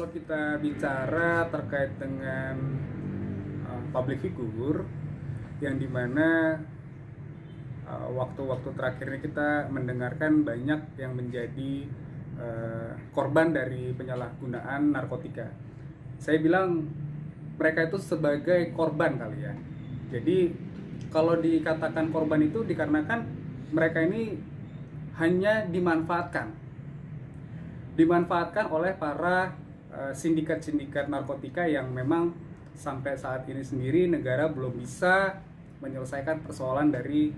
kalau kita bicara terkait dengan public figure yang dimana waktu-waktu terakhir ini kita mendengarkan banyak yang menjadi korban dari penyalahgunaan narkotika. Saya bilang mereka itu sebagai korban kali ya. Jadi kalau dikatakan korban itu dikarenakan mereka ini hanya dimanfaatkan oleh para sindikat-sindikat narkotika yang memang sampai saat ini sendiri negara belum bisa menyelesaikan persoalan dari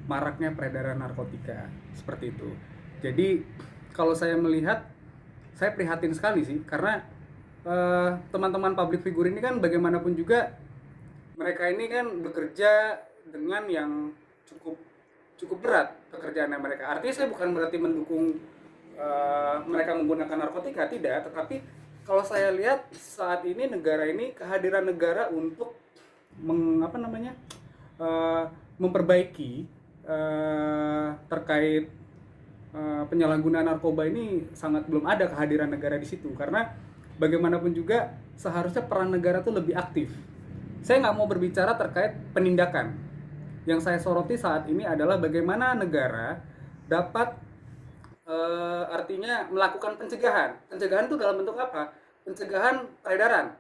maraknya peredaran narkotika seperti itu. Jadi kalau saya melihat, saya prihatin sekali sih karena teman-teman public figure ini kan bagaimanapun juga mereka ini kan bekerja dengan yang cukup cukup berat pekerjaannya mereka. Artinya saya bukan berarti mendukung mereka menggunakan narkotika, tidak, tetapi kalau saya lihat saat ini negara ini kehadiran negara untuk memperbaiki terkait penyalahgunaan narkoba ini sangat belum ada kehadiran negara di situ karena bagaimanapun juga seharusnya peran negara itu lebih aktif. Saya nggak mau berbicara terkait penindakan. Yang saya soroti saat ini adalah bagaimana negara dapat artinya melakukan pencegahan. Pencegahan itu dalam bentuk apa? Pencegahan peredaran.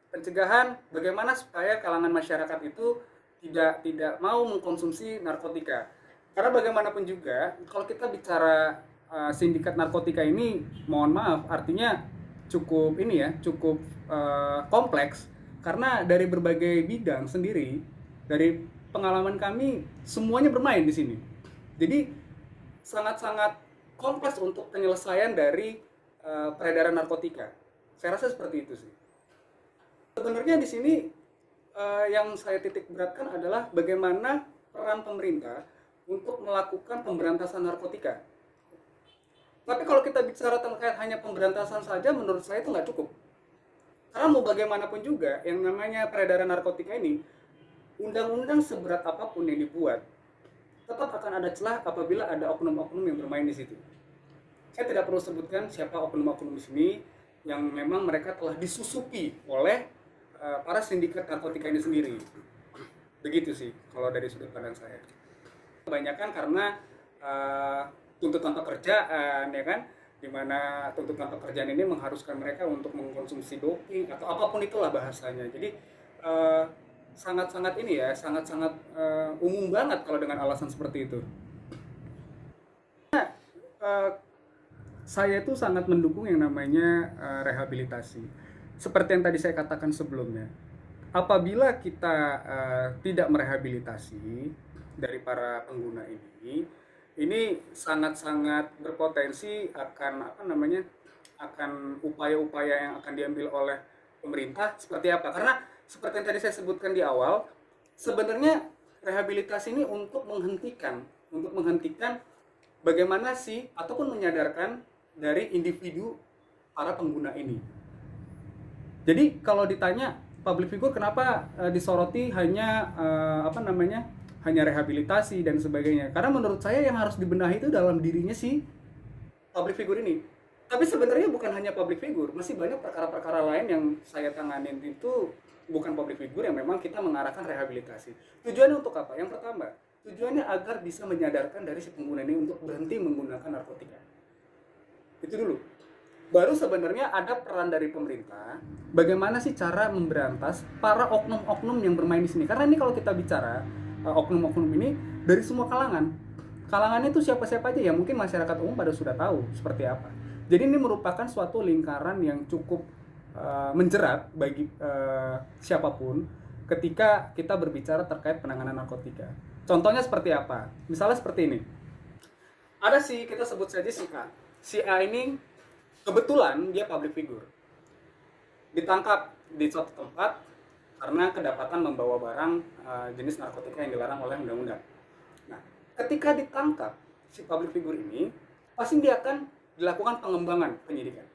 Pencegahan bagaimana supaya kalangan masyarakat itu tidak mau mengkonsumsi narkotika. Karena bagaimanapun juga kalau kita bicara sindikat narkotika ini, mohon maaf, artinya cukup kompleks karena dari berbagai bidang sendiri, dari pengalaman kami semuanya bermain di sini. Jadi sangat-sangat kompleks untuk penyelesaian dari peredaran narkotika. Saya rasa seperti itu sih. Sebenarnya di sini yang saya titik beratkan adalah bagaimana peran pemerintah untuk melakukan pemberantasan narkotika. Tapi kalau kita bicara terkait hanya pemberantasan saja, menurut saya itu nggak cukup. Karena mau bagaimanapun juga, yang namanya peredaran narkotika ini, undang-undang seberat apapun yang dibuat, tetap akan ada celah apabila ada oknum-oknum yang bermain di situ. Saya tidak perlu sebutkan siapa oknum-oknum di sini yang memang mereka telah disusupi oleh para sindikat narkotika ini sendiri. Begitu sih kalau dari sudut pandang saya. Kebanyakan karena tuntutan pekerjaan, ya kan, dimana tuntutan pekerjaan ini mengharuskan mereka untuk mengkonsumsi doping atau apapun itulah bahasanya. Jadi sangat-sangat umum banget kalau dengan alasan seperti itu. Saya itu sangat mendukung yang namanya rehabilitasi. Seperti yang tadi saya katakan sebelumnya, apabila kita tidak merehabilitasi dari para pengguna ini sangat-sangat berpotensi akan upaya-upaya yang akan diambil oleh pemerintah seperti apa. Karena seperti yang tadi saya sebutkan di awal, sebenarnya rehabilitasi ini untuk menghentikan bagaimana sih ataupun menyadarkan dari individu para pengguna ini. Jadi kalau ditanya public figure kenapa disoroti hanya hanya rehabilitasi dan sebagainya, karena menurut saya yang harus dibenahi itu dalam dirinya si public figure ini. Tapi sebenarnya bukan hanya public figure, masih banyak perkara-perkara lain yang saya tanganin itu bukan public figure yang memang kita mengarahkan rehabilitasi. Tujuannya untuk apa? Yang pertama, tujuannya agar bisa menyadarkan dari si pengguna ini untuk berhenti menggunakan narkotika. Itu dulu. Baru sebenarnya ada peran dari pemerintah, bagaimana sih cara memberantas para oknum-oknum yang bermain di sini. Karena ini kalau kita bicara oknum-oknum ini dari semua kalangan. Kalangannya itu siapa-siapa aja ya, mungkin masyarakat umum pada sudah tahu seperti apa. Jadi ini merupakan suatu lingkaran yang cukup menjerat bagi siapapun ketika kita berbicara terkait penanganan narkotika. Contohnya seperti apa? Misalnya seperti ini. Ada kita sebut saja si A. Si A ini kebetulan dia public figure. Ditangkap di suatu tempat karena kedapatan membawa barang jenis narkotika yang dilarang oleh undang-undang. Nah, ketika ditangkap si public figure ini, pasti dia akan dilakukan pengembangan penyidikan.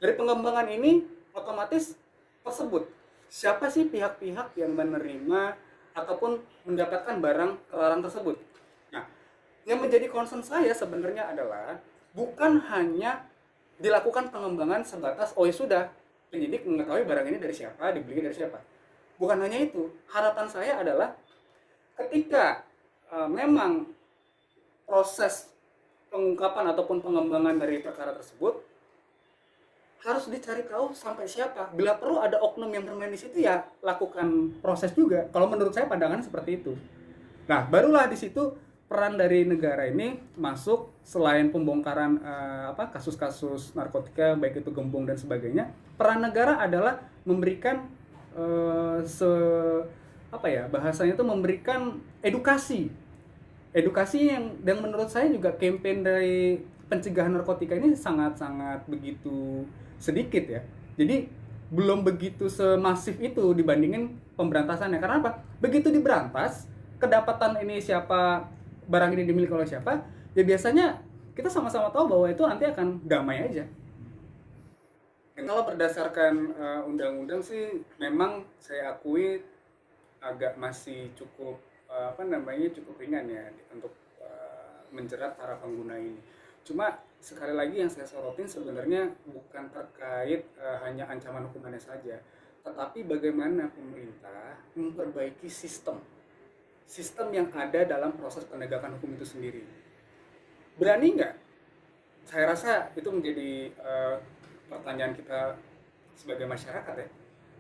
Dari pengembangan ini otomatis tersebut siapa sih pihak-pihak yang menerima ataupun mendapatkan barang terlarang tersebut. Nah, yang menjadi concern saya sebenarnya adalah bukan hanya dilakukan pengembangan sebatas oh ya sudah penyidik mengetahui barang ini dari siapa, dibeli dari siapa. Bukan hanya itu, harapan saya adalah ketika memang proses pengungkapan ataupun pengembangan dari perkara tersebut harus dicari tahu sampai siapa. Bila perlu ada oknum yang bermain di situ, ya lakukan proses juga. Kalau menurut saya pandangan seperti itu. Nah, barulah di situ peran dari negara ini masuk. Selain pembongkaran kasus-kasus narkotika baik itu gembong dan sebagainya, peran negara adalah memberikan bahasanya itu memberikan edukasi yang menurut saya juga campaign dari pencegahan narkotika ini sangat-sangat begitu sedikit ya. Jadi belum begitu semasif itu dibandingin pemberantasannya. Karena apa? Begitu diberantas, kedapatan ini siapa, barang ini dimiliki oleh siapa, ya biasanya kita sama-sama tahu bahwa itu nanti akan damai aja. Kalau berdasarkan undang-undang sih memang saya akui agak masih cukup cukup ringan ya untuk menjerat para pengguna ini. Cuma sekali lagi yang saya sorotin sebenarnya bukan terkait hanya ancaman hukumannya saja, tetapi bagaimana pemerintah memperbaiki sistem yang ada dalam proses penegakan hukum itu sendiri. Berani nggak? Saya rasa itu menjadi pertanyaan kita sebagai masyarakat ya.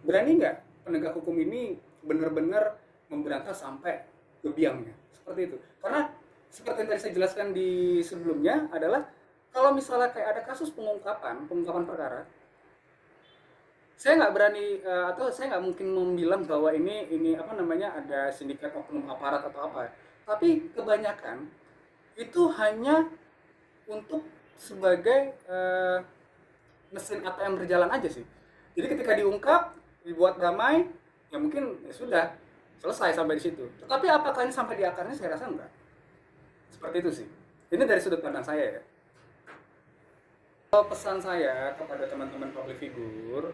Berani nggak penegak hukum ini benar-benar memberantas sampai ke biangnya? Seperti itu. Karena seperti yang tadi saya jelaskan di sebelumnya adalah kalau misalnya kayak ada kasus pengungkapan perkara, saya nggak berani atau saya nggak mungkin membilang bahwa ini ada sindikat oknum aparat atau apa. Tapi kebanyakan itu hanya untuk sebagai mesin ATM berjalan aja sih. Jadi ketika diungkap, dibuat damai, ya mungkin ya sudah selesai sampai di situ. Tetapi apakah ini sampai di akarnya? Saya rasa enggak. Seperti itu sih. Ini dari sudut pandang saya ya. Pesan saya kepada teman-teman public figure,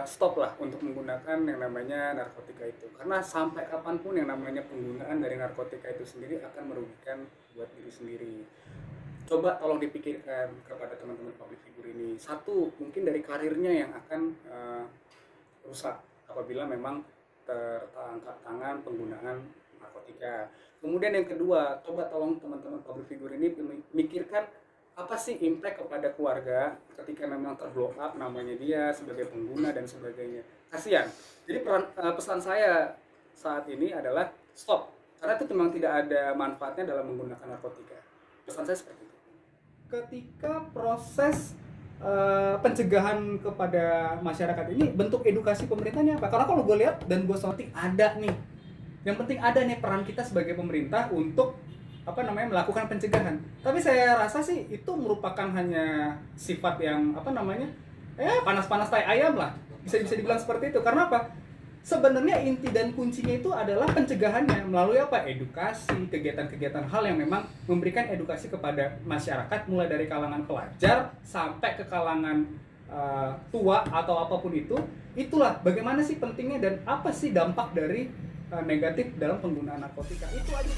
stoplah untuk menggunakan yang namanya narkotika itu. Karena sampai kapanpun yang namanya penggunaan dari narkotika itu sendiri akan merugikan buat diri sendiri. Coba tolong dipikirkan kepada teman-teman public figure ini. Satu, mungkin dari karirnya yang akan rusak apabila memang tertangkap tangan penggunaan narkotika. Kemudian yang kedua, coba tolong teman-teman public figure ini mikirkan apa sih impact kepada keluarga ketika memang terblow up namanya dia sebagai pengguna dan sebagainya. Kasihan. Jadi pesan saya saat ini adalah stop. Karena itu memang tidak ada manfaatnya dalam menggunakan narkotika. Pesan saya seperti itu. Ketika proses pencegahan kepada masyarakat ini, bentuk edukasi pemerintahnya apa? Karena kalau gue lihat dan gue soroti ada nih. Yang penting ada nih peran kita sebagai pemerintah untuk melakukan pencegahan. Tapi saya rasa sih itu merupakan hanya sifat yang panas-panas tai ayam lah. Bisa dibilang seperti itu. Karena apa? Sebenarnya inti dan kuncinya itu adalah pencegahannya melalui edukasi, kegiatan-kegiatan hal yang memang memberikan edukasi kepada masyarakat mulai dari kalangan pelajar sampai ke kalangan tua atau apapun itu. Itulah bagaimana sih pentingnya dan apa sih dampak dari negatif dalam penggunaan narkotika. Itu aja.